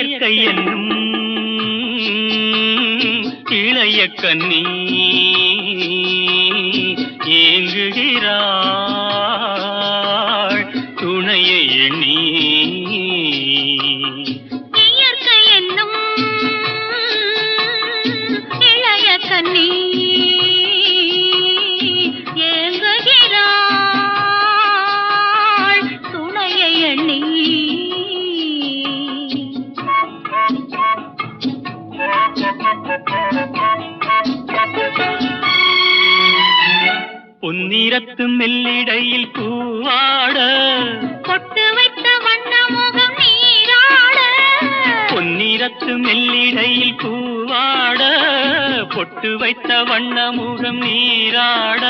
இயற்கை என்னும் இளைய கன்னி ஏங்குகிறாள் துணையை எண்ணி. இயற்கை என்னும் இளைய கன்னி ஏங்குகிறாள் துணையை எண்ணி. பொன்னிறத்து மெல்லிடையில் பூவாட பொட்டு வைத்த வண்ண முகம் நீராட. பொன்னிறத்து மெல்லிடையில் பூவாட பொட்டு வைத்த வண்ண முகம் நீராட.